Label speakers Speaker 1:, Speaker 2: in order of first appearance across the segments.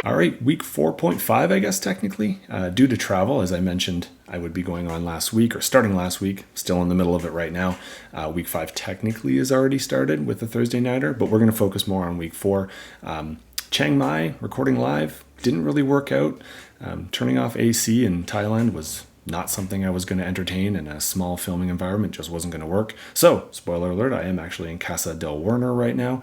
Speaker 1: All right, week 4.5, I guess, technically. Due to travel, as I mentioned, I would be going on last week or starting last week, still in the middle of it right now. Week 5 technically is already started with the Thursday Nighter, but we're going to focus more on week 4. Chiang Mai, recording live, didn't really work out. Turning off AC in Thailand was not something I was going to entertain in a small filming environment, just wasn't going to work. So, spoiler alert, I am actually in Casa del Werner right now,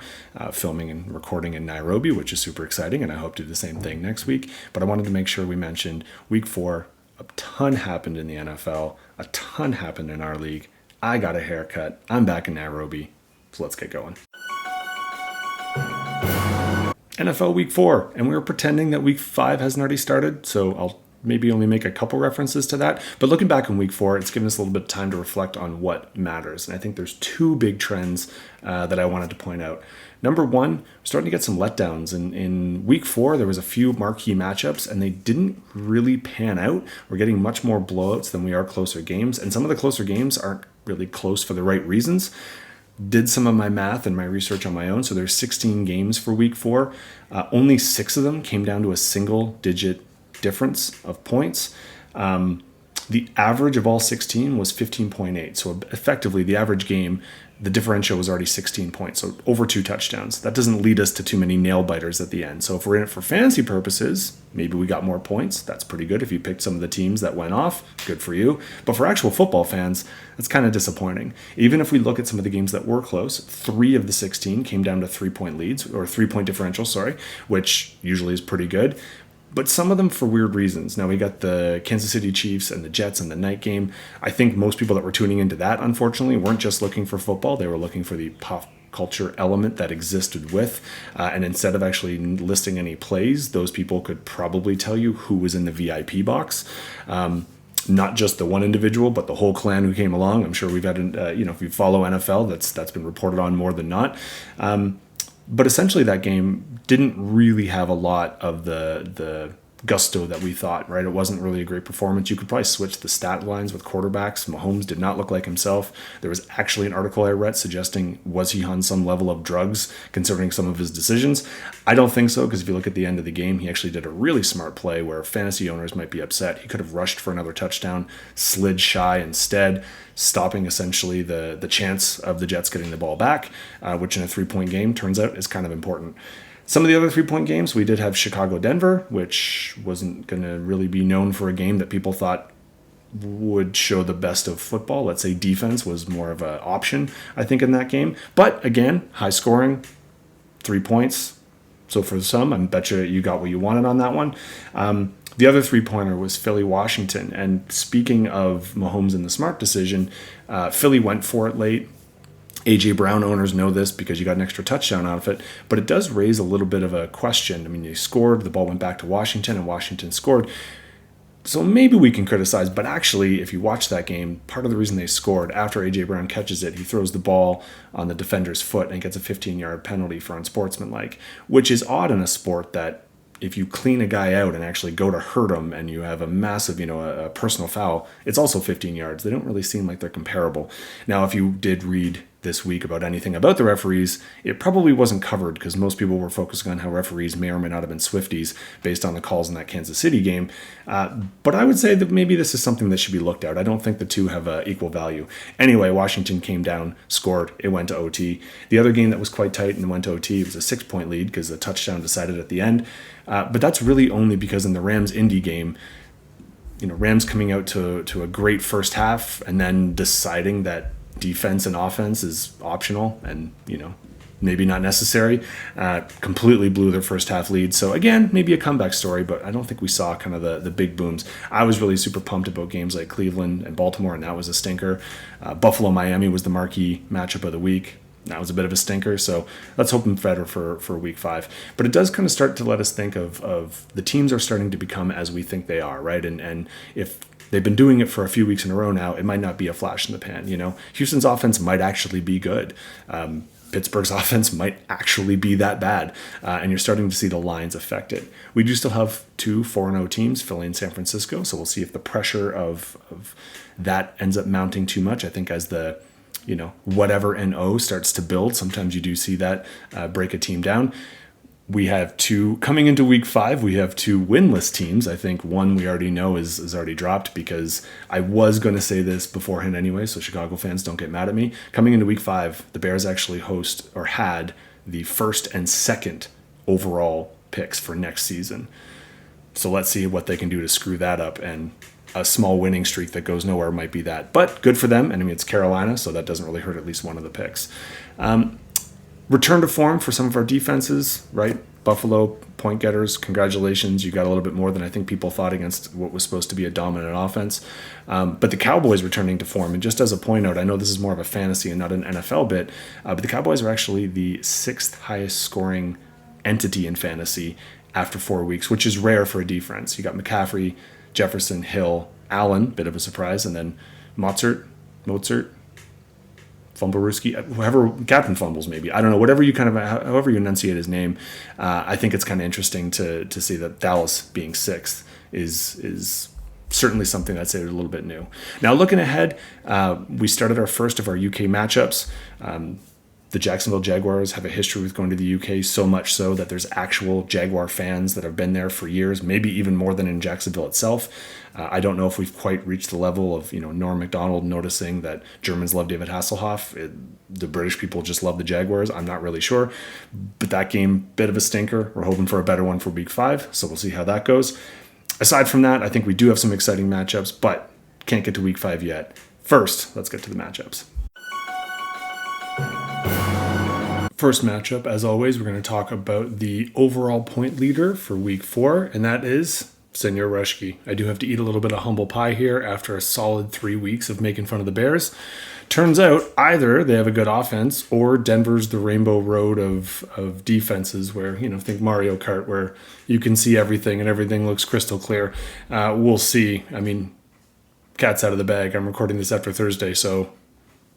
Speaker 1: filming and recording in Nairobi, which is super exciting, and I hope to do the same thing next week. But I wanted to make sure we mentioned week 4, a ton happened in the NFL, a ton happened in our league. I got a haircut, I'm back in Nairobi, so let's get going. NFL week 4, and we were pretending that week 5 hasn't already started, so I'll maybe only make a couple references to that. But looking back on week 4, it's given us a little bit of time to reflect on what matters. And I think there's 2 big trends that I wanted to point out. Number 1, we're starting to get some letdowns. In week 4, there was a few marquee matchups, and they didn't really pan out. We're getting much more blowouts than we are closer games. And some of the closer games aren't really close for the right reasons. Did some of my math and my research on my own. So there's 16 games for week 4. Only 6 of them came down to a single-digit difference of points. The average of all 16 was 15.8. So effectively, the average game, the differential was already 16 points. So over 2 touchdowns. That doesn't lead us to too many nail biters at the end. So if we're in it for fantasy purposes, maybe we got more points. That's pretty good. If you picked some of the teams that went off, good for you. But for actual football fans, that's kind of disappointing. Even if we look at some of the games that were close, 3 of the 16 came down to 3-point leads, or 3-point differential, which usually is pretty good. But some of them for weird reasons. Now, we got the Kansas City Chiefs and the Jets in the night game. I think most people that were tuning into that, unfortunately, weren't just looking for football. They were looking for the pop culture element that existed with. And instead of actually listing any plays, those people could probably tell you who was in the VIP box. Not just the one individual, but the whole clan who came along. I'm sure we've had, if you follow NFL, that's been reported on more than not. But essentially that game didn't really have a lot of the gusto that we thought, right? It wasn't really a great performance. You could probably switch the stat lines with quarterbacks. Mahomes did not look like himself. There was actually an article I read suggesting, was he on some level of drugs considering some of his decisions? I don't think so, because if you look at the end of the game, he actually did a really smart play where fantasy owners might be upset. He could have rushed for another touchdown, slid shy instead, stopping essentially the chance of the Jets getting the ball back, which in a 3-point game turns out is kind of important. Some of the other 3-point games, we did have Chicago-Denver, which wasn't going to really be known for a game that people thought would show the best of football. Let's say defense was more of an option, I think, in that game. But again, high scoring, 3 points. So for some, I bet you got what you wanted on that one. The other 3-pointer was Philly-Washington. And speaking of Mahomes and the smart decision, Philly went for it late. A.J. Brown owners know this because you got an extra touchdown out of it, but it does raise a little bit of a question. I mean, they scored, the ball went back to Washington, and Washington scored. So maybe we can criticize, but actually, if you watch that game, part of the reason they scored, after A.J. Brown catches it, he throws the ball on the defender's foot and gets a 15-yard penalty for unsportsmanlike, which is odd in a sport that if you clean a guy out and actually go to hurt him and you have a massive, a personal foul, it's also 15 yards. They don't really seem like they're comparable. Now, if you did read this week about anything about the referees, it probably wasn't covered because most people were focusing on how referees may or may not have been Swifties based on the calls in that Kansas City game. But I would say that maybe this is something that should be looked at. I don't think the two have equal value. Anyway, Washington came down, scored, it went to OT. The other game that was quite tight and went to OT was a 6-point lead because the touchdown decided at the end. But that's really only because in the Rams-Indy game, Rams coming out to a great first half and then deciding that defense and offense is optional and, maybe not necessary, completely blew their first half lead. So again, maybe a comeback story, but I don't think we saw kind of the big booms. I was really super pumped about games like Cleveland and Baltimore, and that was a stinker. Buffalo-Miami was the marquee matchup of the week. That was a bit of a stinker, so let's hope better for week 5. But it does kind of start to let us think of the teams are starting to become as we think they are, right? And if they've been doing it for a few weeks in a row now, it might not be a flash in the pan, Houston's offense might actually be good. Pittsburgh's offense might actually be that bad, and you're starting to see the lines affect it. We do still have 2 4-0 teams, Philly and San Francisco, so we'll see if the pressure of that ends up mounting too much. I think as the whatever NO starts to build, sometimes you do see that break a team down. We have coming into week 5, we have 2 winless teams. I think one we already know is already dropped because I was going to say this beforehand anyway, so Chicago fans don't get mad at me. Coming into week 5, the Bears actually had the first and second overall picks for next season. So let's see what they can do to screw that up, and a small winning streak that goes nowhere might be that. But good for them, and I mean, it's Carolina, so that doesn't really hurt at least one of the picks. Return to form for some of our defenses, right? Buffalo, point getters, congratulations. You got a little bit more than I think people thought against what was supposed to be a dominant offense. But the Cowboys returning to form. And just as a point out, I know this is more of a fantasy and not an NFL bit, but the Cowboys are actually the 6th highest scoring entity in fantasy after 4 weeks, which is rare for a defense. You got McCaffrey, Jefferson, Hill, Allen, bit of a surprise, and then Mozart, Fumblerooski, whoever, Captain Fumbles maybe. I don't know, whatever you however you enunciate his name. I think it's kind of interesting to see that Dallas being 6th is certainly something that's a little bit new. Now looking ahead, we started our first of our UK matchups. The Jacksonville Jaguars have a history with going to the UK, so much so that there's actual Jaguar fans that have been there for years, maybe even more than in Jacksonville itself. I don't know if we've quite reached the level of Norm Macdonald noticing that Germans love David Hasselhoff. The British people just love the Jaguars. I'm not really sure. But that game, bit of a stinker. We're hoping for a better one for week 5, so we'll see how that goes. Aside from that, I think we do have some exciting matchups, but can't get to week 5 yet. First, let's get to the matchups. First matchup, as always, we're going to talk about the overall point leader for week 4, and that is Senor Rushke. I do have to eat a little bit of humble pie here after a solid 3 weeks of making fun of the Bears. Turns out either they have a good offense or Denver's the rainbow road of defenses where, think Mario Kart, where you can see everything and everything looks crystal clear. We'll see. I mean, cat's out of the bag. I'm recording this after Thursday, so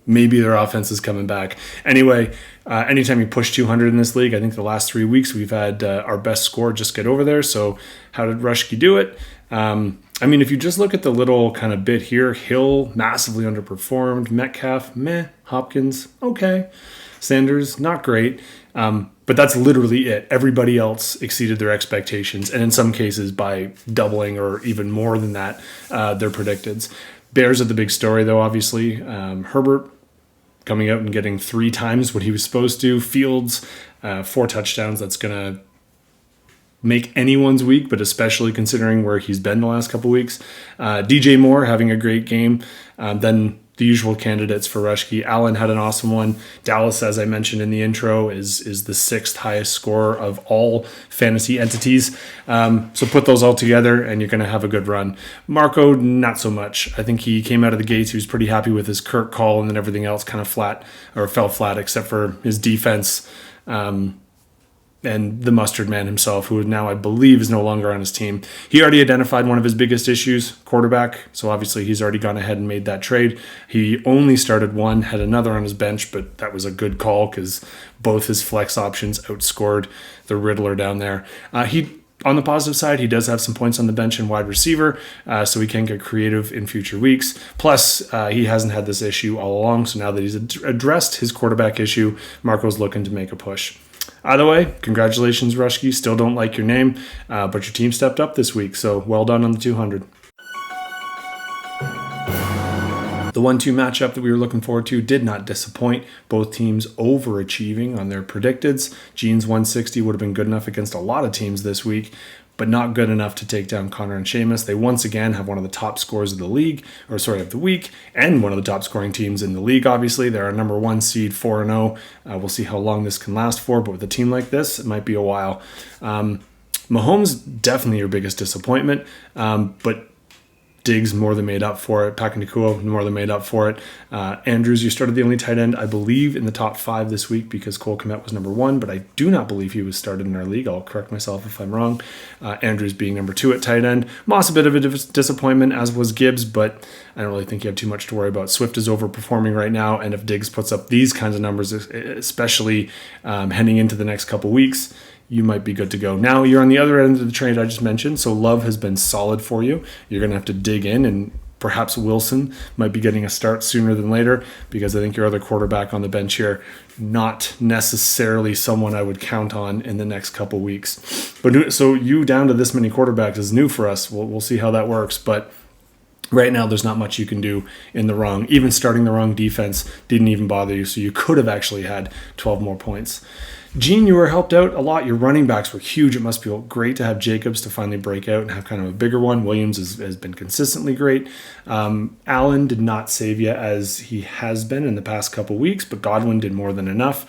Speaker 1: maybe their offense is coming back. Anyway, anytime you push 200 in this league, I think the last 3 weeks we've had our best score just get over there. So how did Rushke do it? If you just look at the little kind of bit here, Hill massively underperformed, Metcalf, meh, Hopkins, okay, Sanders, not great. But that's literally it. Everybody else exceeded their expectations, and in some cases by doubling or even more than that, their predicteds. Bears are the big story, though, obviously. Herbert coming out and getting 3 times what he was supposed to. Fields, 4 touchdowns. That's going to make anyone's week, but especially considering where he's been the last couple weeks. DJ Moore having a great game. Then the usual candidates for Rushke. Allen had an awesome one. Dallas, as I mentioned in the intro, is the 6th highest scorer of all fantasy entities. So put those all together and you're going to have a good run. Marco, not so much. I think he came out of the gates. He was pretty happy with his Kirk call, and then everything else kind of fell flat except for his defense. And the mustard man himself, who now I believe is no longer on his team. He already identified one of his biggest issues, quarterback. So obviously he's already gone ahead and made that trade. He only started one, had another on his bench, but that was a good call because both his flex options outscored the Riddler down there. On the positive side, he does have some points on the bench in wide receiver, so he can get creative in future weeks. Plus, he hasn't had this issue all along, so now that he's addressed his quarterback issue, Marco's looking to make a push. Either way, congratulations, Rushke. Still don't like your name, but your team stepped up this week, so well done on the 200. The 1-2 matchup that we were looking forward to did not disappoint. Both teams overachieving on their predicteds. Gene's 160 would have been good enough against a lot of teams this week, but not good enough to take down Connor and Seamus. They once again have one of the top scores of the week, and one of the top scoring teams in the league, obviously. They're our number 1 seed, 4-0. We'll see how long this can last for, but with a team like this, it might be a while. Mahomes, definitely your biggest disappointment, but Diggs more than made up for it. Pakanakua more than made up for it. Andrews, you started the only tight end, I believe, in the top 5 this week because Cole Kmet was number 1, but I do not believe he was started in our league. I'll correct myself if I'm wrong. Andrews being number 2 at tight end. Moss, a bit of a disappointment, as was Gibbs, but I don't really think you have too much to worry about. Swift is overperforming right now, and if Diggs puts up these kinds of numbers, especially heading into the next couple weeks, you might be good to go. Now you're on the other end of the trade I just mentioned, so Love has been solid for you. You're going to have to dig in and perhaps Wilson might be getting a start sooner than later, because I think your other quarterback on the bench here, not necessarily someone I would count on in the next couple weeks. But so you down to this many quarterbacks is new for us. We'll see how that works. But right now, there's not much you can do in the wrong. Even starting the wrong defense didn't even bother you, so you could have actually had 12 more points. Gene, you were helped out a lot. Your running backs were huge. It must feel great to have Jacobs to finally break out and have kind of a bigger one. Williams has been consistently great. Allen did not save you as he has been in the past couple weeks, but Godwin did more than enough.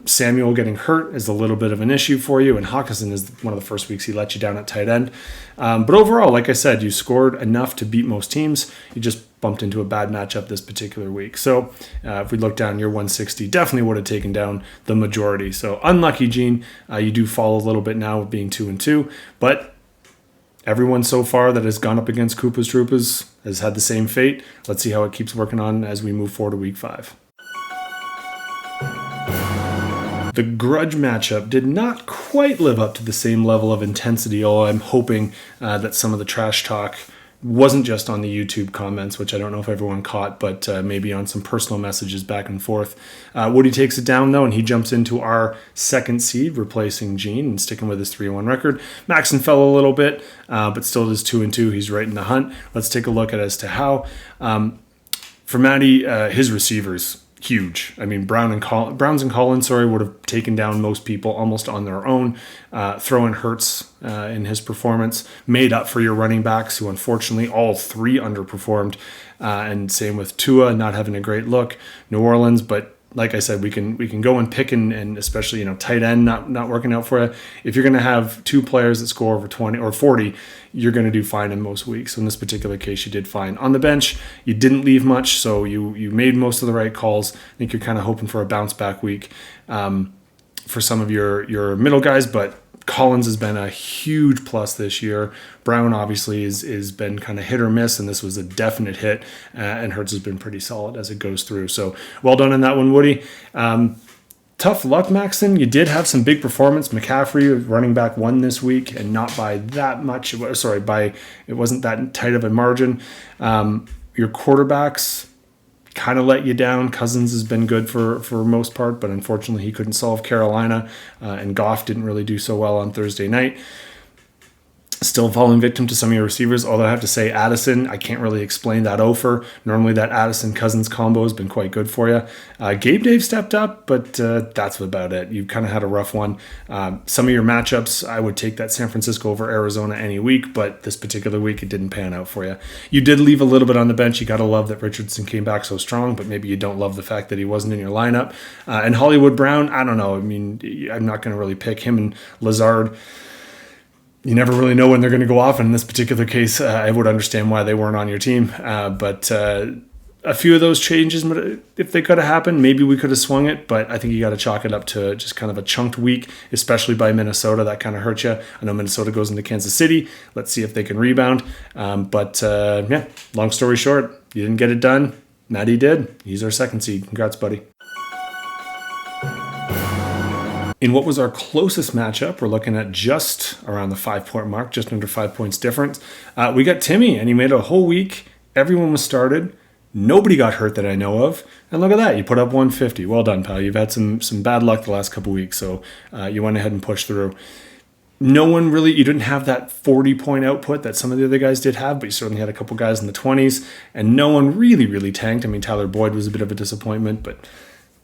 Speaker 1: Samuel getting hurt is a little bit of an issue for you, and Hawkinson is one of the first weeks he let you down at tight end. But overall, like I said, you scored enough to beat most teams. You just bumped into a bad matchup this particular week. So if we look down, your 160 definitely would have taken down the majority. So unlucky, Gene. You do fall a little bit now with being 2-2, but everyone so far that has gone up against Koopas Troopas has had the same fate. Let's see how it keeps working on as we move forward to week 5. The grudge matchup did not quite live up to the same level of intensity, although I'm hoping that some of the trash talk wasn't just on the YouTube comments, which I don't know if everyone caught, but maybe on some personal messages back and forth. Woody takes it down, though, and he jumps into our second seed, replacing Gene and sticking with his 3-1 record. Maxon fell a little bit, but still is 2-2. He's right in the hunt. Let's take a look at as to how. For Matty, his receivers, huge. I mean, Browns and Collins, would have taken down most people almost on their own. Throwing Hurts in his performance made up for your running backs, who unfortunately all 3 underperformed. And same with Tua not having a great look. New Orleans, but like I said, we can go and pick and especially tight end not working out for you. If you're going to have 2 players that score over 20 or 40, you're going to do fine in most weeks. So in this particular case, you did fine. On the bench, you didn't leave much, so you made most of the right calls. I think you're kind of hoping for a bounce back week for some of your middle guys, but Collins has been a huge plus this year. Brown obviously is been kind of hit or miss, and this was a definite hit. And Hurts has been pretty solid as it goes through. So well done on that one, Woody. Tough luck, Maxon. You did have some big performance. McCaffrey, running back, won this week, and not by that much. It wasn't that tight of a margin. Your quarterbacks kind of let you down. Cousins has been good for most part, but unfortunately he couldn't solve Carolina, and Goff didn't really do so well on Thursday night. Still falling victim to some of your receivers, although I have to say Addison, I can't really explain that offer. Normally that Addison-Cousins combo has been quite good for you. Gabe Dave stepped up, but that's about it. You kind of had a rough one. Some of your matchups, I would take that San Francisco over Arizona any week, but this particular week it didn't pan out for you. You did leave a little bit on the bench. You got to love that Richardson came back so strong, but maybe you don't love the fact that he wasn't in your lineup. And Hollywood Brown, I don't know. I mean, I'm not going to really pick him and Lazard. You never really know when they're going to go off. And in this particular case, I would understand why they weren't on your team. But a few of those changes, if they could have happened, maybe we could have swung it. But I think you got to chalk it up to just kind of a chunked week, especially by Minnesota. That kind of hurt you. I know Minnesota goes into Kansas City. Let's see if they can rebound. But long story short, you didn't get it done. Matty did. He's our second seed. Congrats, buddy. In what was our closest matchup, we're looking at just around the 5-point mark, just under 5 points difference. We got Timmy, and he made a whole week. Everyone was started. Nobody got hurt that I know of. And look at that. You put up 150. Well done, pal. You've had some bad luck the last couple weeks, so you went ahead and pushed through. No one really, you didn't have that 40-point output that some of the other guys did have, but you certainly had a couple guys in the 20s, and no one really tanked. I mean, Tyler Boyd was a bit of a disappointment, but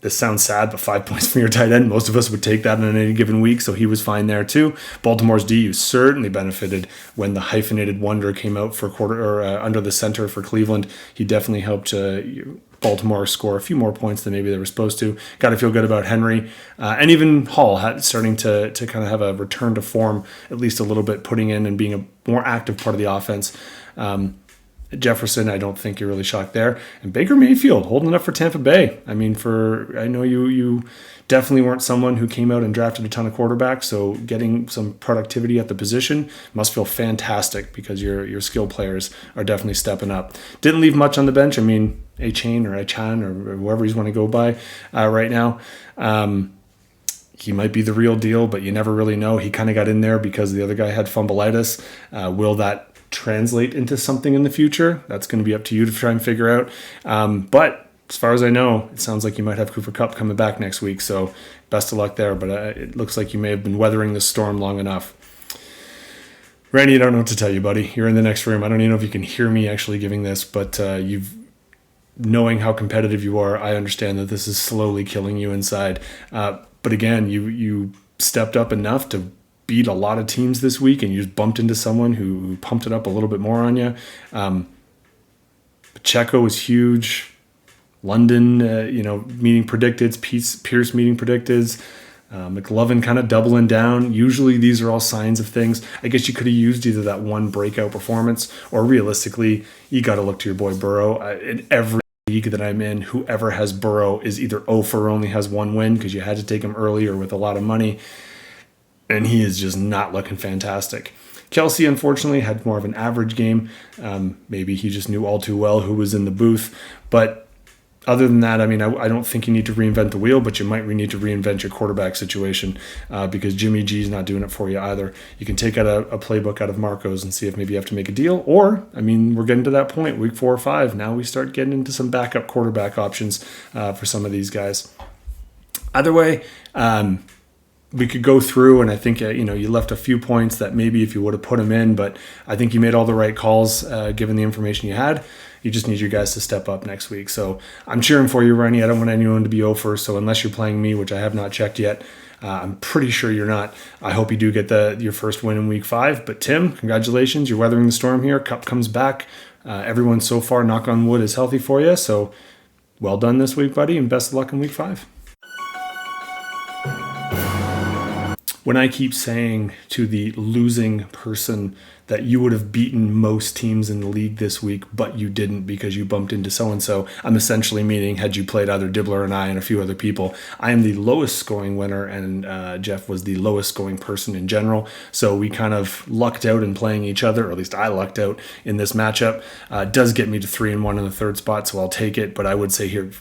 Speaker 1: this sounds sad, but 5 points from your tight end, most of us would take that in any given week, so he was fine there too. Baltimore's DU certainly benefited when the hyphenated wonder came out for under the center for Cleveland. He definitely helped Baltimore score a few more points than maybe they were supposed to. Got to feel good about Henry. And even Hall starting to kind of have a return to form, at least a little bit, putting in and being a more active part of the offense. Jefferson, I don't think you're really shocked there. And Baker Mayfield holding it up for Tampa Bay. I mean, I know you definitely weren't someone who came out and drafted a ton of quarterbacks, so getting some productivity at the position must feel fantastic because your skill players are definitely stepping up. Didn't leave much on the bench. I mean, A-Chain or A-Chan or whoever he's want to go by right now. He might be the real deal, but you never really know. He kind of got in there because the other guy had fumbleitis. Will that translate into something in the future? That's going to be up to you to try and figure out. But as far as I know, it sounds like you might have Cooper Kupp coming back next week. So best of luck there. But it looks like you may have been weathering the storm long enough. Randy, I don't know what to tell you, buddy. You're in the next room. I don't even know if you can hear me actually giving this, but knowing how competitive you are, I understand that this is slowly killing you inside. But again, you stepped up enough to beat a lot of teams this week, and you just bumped into someone who pumped it up a little bit more on you. Pacheco was huge. London, meeting predicted. Pierce meeting predicted. McLovin kind of doubling down. Usually these are all signs of things. I guess you could have used either that one breakout performance, or realistically, you got to look to your boy Burrow. In every league that I'm in, whoever has Burrow is either 0 for only has one win because you had to take him early or with a lot of money. And he is just not looking fantastic. Kelsey, unfortunately, had more of an average game. Maybe he just knew all too well who was in the booth. But other than that, I mean, I don't think you need to reinvent the wheel, but you might need to reinvent your quarterback situation because Jimmy G is not doing it for you either. You can take out a playbook out of Marco's and see if maybe you have to make a deal. Or, I mean, we're getting to that point, week 4 or 5. Now we start getting into some backup quarterback options for some of these guys. Either way, we could go through, and I think you left a few points that maybe if you would have put them in, but I think you made all the right calls given the information you had. You just need your guys to step up next week. So I'm cheering for you, Rennie. I don't want anyone to be over. So unless you're playing me, which I have not checked yet, I'm pretty sure you're not. I hope you do get your first win in week 5. But Tim, congratulations. You're weathering the storm here. Cup comes back. Everyone so far, knock on wood, is healthy for you. So well done this week, buddy, and best of luck in week 5. When I keep saying to the losing person that you would have beaten most teams in the league this week, but you didn't because you bumped into so-and-so, I'm essentially meaning had you played either Dibbler and I and a few other people. I am the lowest scoring winner, and Jeff was the lowest scoring person in general. So we kind of lucked out in playing each other, or at least I lucked out in this matchup. It does get me to 3-1 in the third spot, so I'll take it. But I would say here,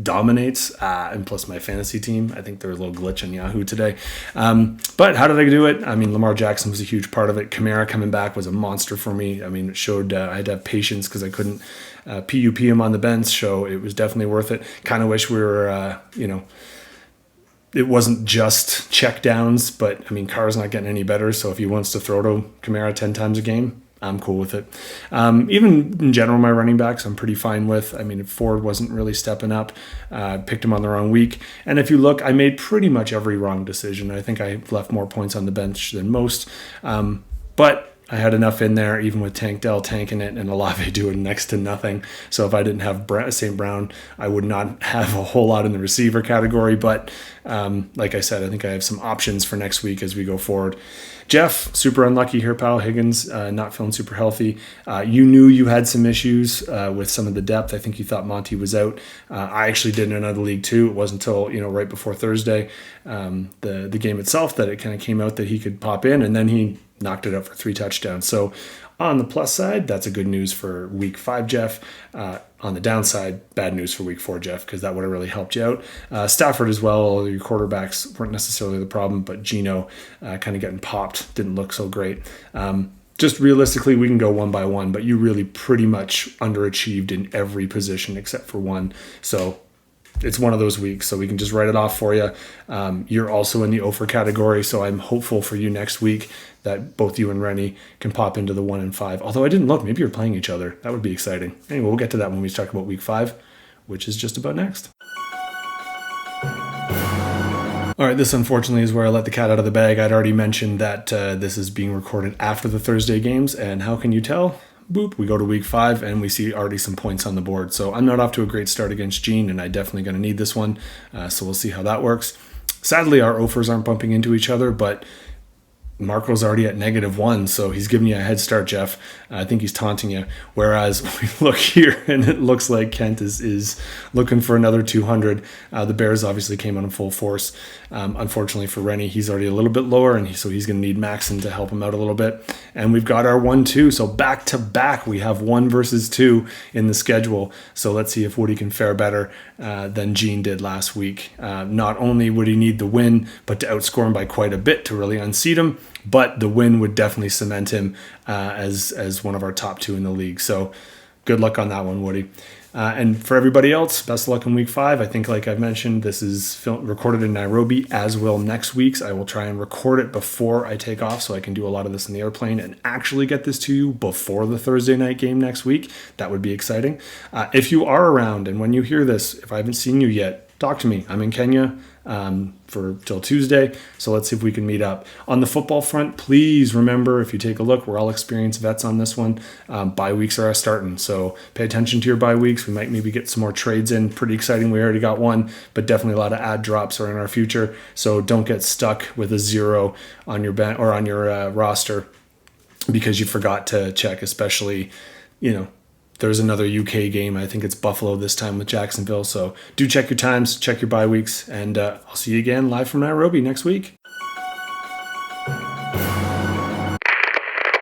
Speaker 1: dominates, and plus my fantasy team. I think they're a little glitch on Yahoo today. But how did I do it? I mean, Lamar Jackson was a huge part of it. Kamara coming back was a monster for me. I mean, it showed I had to have patience because I couldn't PUP him on the bench, so it was definitely worth it. Kind of wish we were, it wasn't just check downs, but I mean, Carr's not getting any better, so if he wants to throw to Kamara 10 times a game, I'm cool with it. Even in general, my running backs, I'm pretty fine with. I mean, Ford wasn't really stepping up. Picked him on the wrong week. And if you look, I made pretty much every wrong decision. I think I left more points on the bench than most. But I had enough in there, even with Tank Dell tanking it and Olave doing next to nothing. So if I didn't have St. Brown, I would not have a whole lot in the receiver category. But like I said, I think I have some options for next week as we go forward. Jeff, super unlucky here, pal. Higgins, not feeling super healthy. You knew you had some issues with some of the depth. I think you thought Monty was out. I actually did in another league too. It wasn't until right before Thursday, the game itself, that it kind of came out that he could pop in, and then he knocked it out for 3 touchdowns. So on the plus side, that's a good news for week 5, Jeff. On the downside, bad news for week 4, Jeff, because that would have really helped you out. Stafford as well, your quarterbacks weren't necessarily the problem, but Geno kind of getting popped didn't look so great. Just realistically, we can go one by one, but you really pretty much underachieved in every position except for one. So it's one of those weeks, so we can just write it off for you. You're also in the over category, so I'm hopeful for you next week that both you and Rennie can pop into the 1 and 5. Although I didn't look, maybe you're playing each other. That would be exciting. Anyway, we'll get to that when we talk about week 5, which is just about next. All right, this unfortunately is where I let the cat out of the bag. I'd already mentioned that this is being recorded after the Thursday games, and how can you tell? Boop, we go to week 5 and we see already some points on the board. So I'm not off to a great start against Gene, and I definitely going to need this one. So we'll see how that works. Sadly, our offers aren't bumping into each other, but Marco's already at -1, so he's giving you a head start, Jeff. I think he's taunting you. Whereas we look here, and it looks like Kent is looking for another 200. The Bears obviously came on in full force. Unfortunately for Rennie, he's already a little bit lower, and so he's going to need Maxon to help him out a little bit. And we've got our 1-2. So back to back, we have 1 versus 2 in the schedule. So let's see if Woody can fare better than Gene did last week. Not only would he need the win, but to outscore him by quite a bit to really unseat him. But the win would definitely cement him as one of our top 2 in the league. So good luck on that one, Woody. And for everybody else, best of luck in week 5. I think, like I've mentioned, this is recorded in Nairobi, as will next week's. I will try and record it before I take off so I can do a lot of this in the airplane and actually get this to you before the Thursday night game next week. That would be exciting. If you are around and when you hear this, if I haven't seen you yet, talk to me. I'm in Kenya for till Tuesday, so let's see if we can meet up. On the football front, please remember, if you take a look, we're all experienced vets on this one. Bye weeks are starting, so pay attention to your bye weeks. We might maybe get some more trades in. Pretty exciting. We already got one, but definitely a lot of ad drops are in our future. So don't get stuck with a 0 on your or on your roster because you forgot to check, especially, there's another UK game. I think it's Buffalo this time with Jacksonville. So do check your times, check your bye weeks, and I'll see you again live from Nairobi next week.